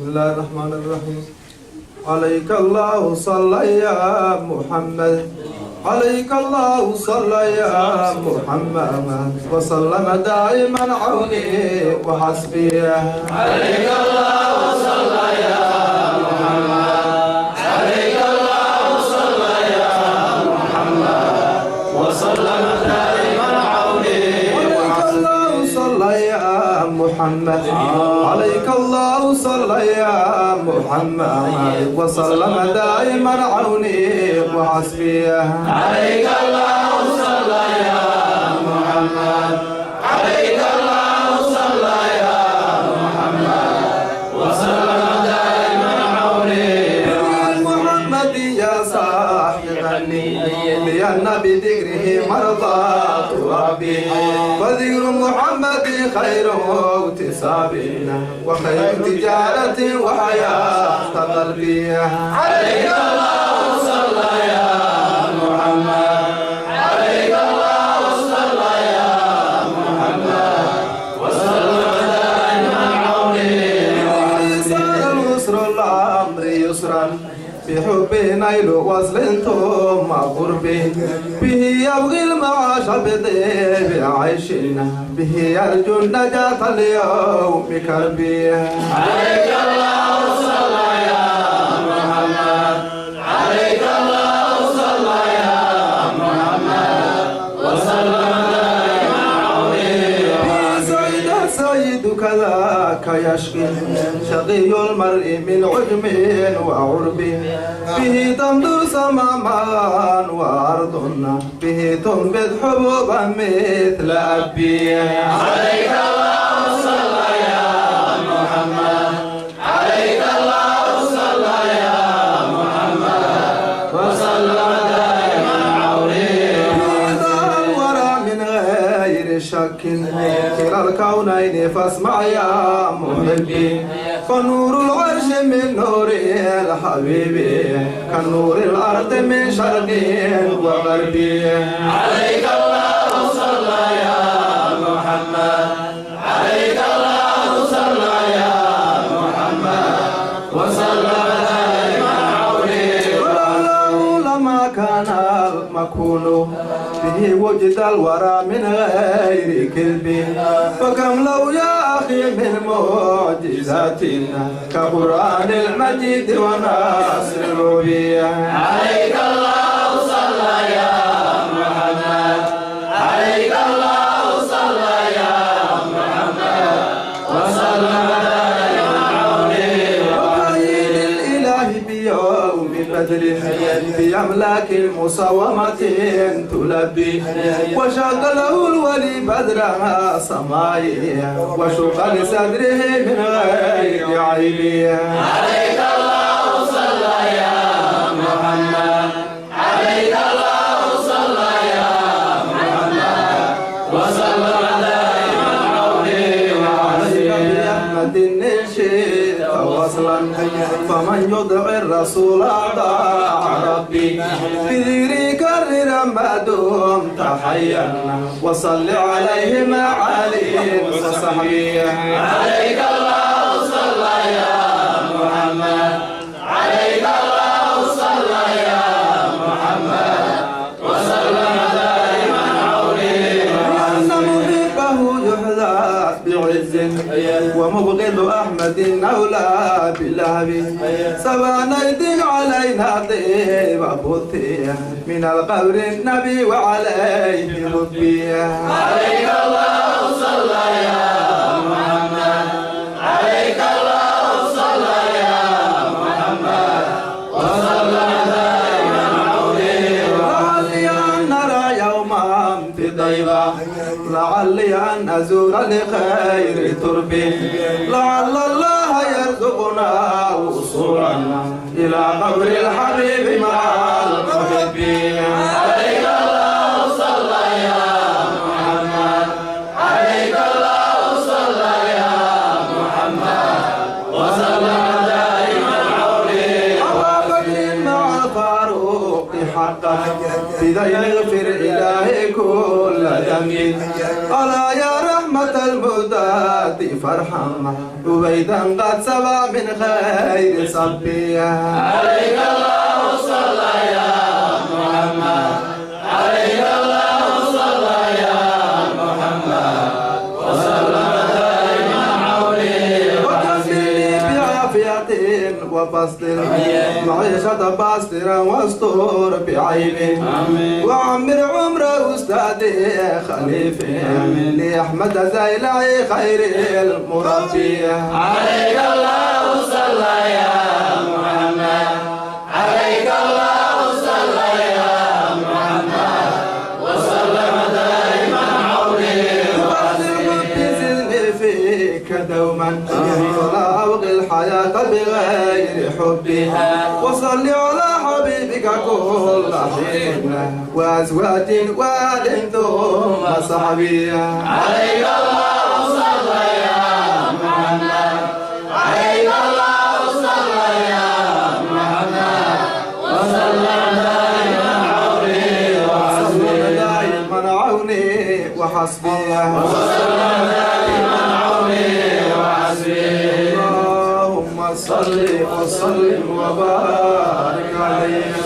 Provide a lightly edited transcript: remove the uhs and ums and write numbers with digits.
بسم الله الرحمن الرحيم. عليك الله صلى يا محمد، عليك الله صلى يا محمد، وسلم دائما عوني وحسبي. عليك الله صلى يا محمد، عليك الله صلى يا محمد، وسلم دائما عوني وحسبي. محمد عليك الله صلى يا محمد، وسلم دائما عوني وحسبي. عليك الله صلى يا محمد، عليك الله صلى يا محمد، وسلم دائما عوني. محمد يا صاحب غني لأن بذكره مرضات ربي، وذكر محمد خير اكتسابنا وخير تجارة وحياة قلبي. عليك الله صلى يا محمد، عليك الله صلى يا محمد، وسلم دائما عوني. صار العسر الأمر يسرا، بحب نيل وصل ثم قربه، به يبغي المعاش بطيب عيشنا، به يرجو النجاة اليوم بكربه. عليك الله صلى يا محمد، عليك الله صلى يا محمد، وسلم دائما عوني. سيد كذاك يشكي شقي المرء من عجم وعرب، به تمدر سماما وأرضنا، به تنبت حبوبا مثل أبي. عليك الله صلى يا محمد، عليك الله صلى يا محمد، وسلم دائما عوني. الورى من غير شك كلا الكونين فاسمع يا محبي، فنور العرش من نور الحبيب، كنور الأرض من شرق وغرب. عليك الله صلى يا محمد، عليك الله صلى يا محمد، وسلم دائما عوني. لما كان المكون به وجد الورى من غير كذب، فكم لو يا أخي من معجزاتنا كقرآن المجيد وناصر الربيع. عليك الله صلى يا محمد، عليك الله صلى يا محمد، وسلم دائما عوني. وقيد الإله بيوم بدر بأملاك مسومة تلبي، وشق له الولي بدرها سمائي، وشق لصدره من غير عيب. عليك الله صلى يا محمد، عليك الله صلى يا محمد، وسلم دائما عوني. وعليك بأحمد النشيد وصلا، فمن يطع الرسول أطاع ربي، بذكري كرر ما دمت حيا، وصل عليه مع علي وصحبه. عليك الله صلى يا محمد، عليك الله صلى يا محمد، وسلم دائما عوني. وأن محبه يحظى بعز، ومبغض أحمد أولى بلهب، سوى نيد علينا طيب بطيء، من القبر النبي وعليه ربي. عليك الله صلى يا محمد، عليك الله صلى يا محمد، وسلم دائما عوني. لعلي أن نرى يوما في طيبة، لعلي أن أزور لخير تربي، لعل الله يرزقنا وصولنا إلى قبر الحبيب مع المحبين. عليك الله صلى يا محمد، عليك الله صلى يا محمد، وسلم دائما عوني. أبا بكر مع الفاروق حقا، بذي يغفر إلهي كل ذنب، ألا يا رحمة أمة المهداة فارحم عبيدا قد سبى من خير صبيا عليك الله صلى يا محمد عليك الله صلى يا محمد وسلم دائما حولي وكفني بعافية وبسط معيشة باسترا واستور بعيب وعمر عمر أستاذي خليفي لأحمد زيلعي خير المربي عليك الله صلى يا محمد عليك الله صلى يا محمد وسلم دائما حولي وأسلم فيك دوما ولا أبغي الحياة بغير حبي وصل على حبيبك كل حين وأزواج وآل ثم صحبي عليك الله صلى يا محمد عليك الله صلى يا محمد وسلم دائما عوني وحسبي دائما عوني وحسبي وسلم دائما عوني وحسبي اللهم صل وسلم وبارك عليه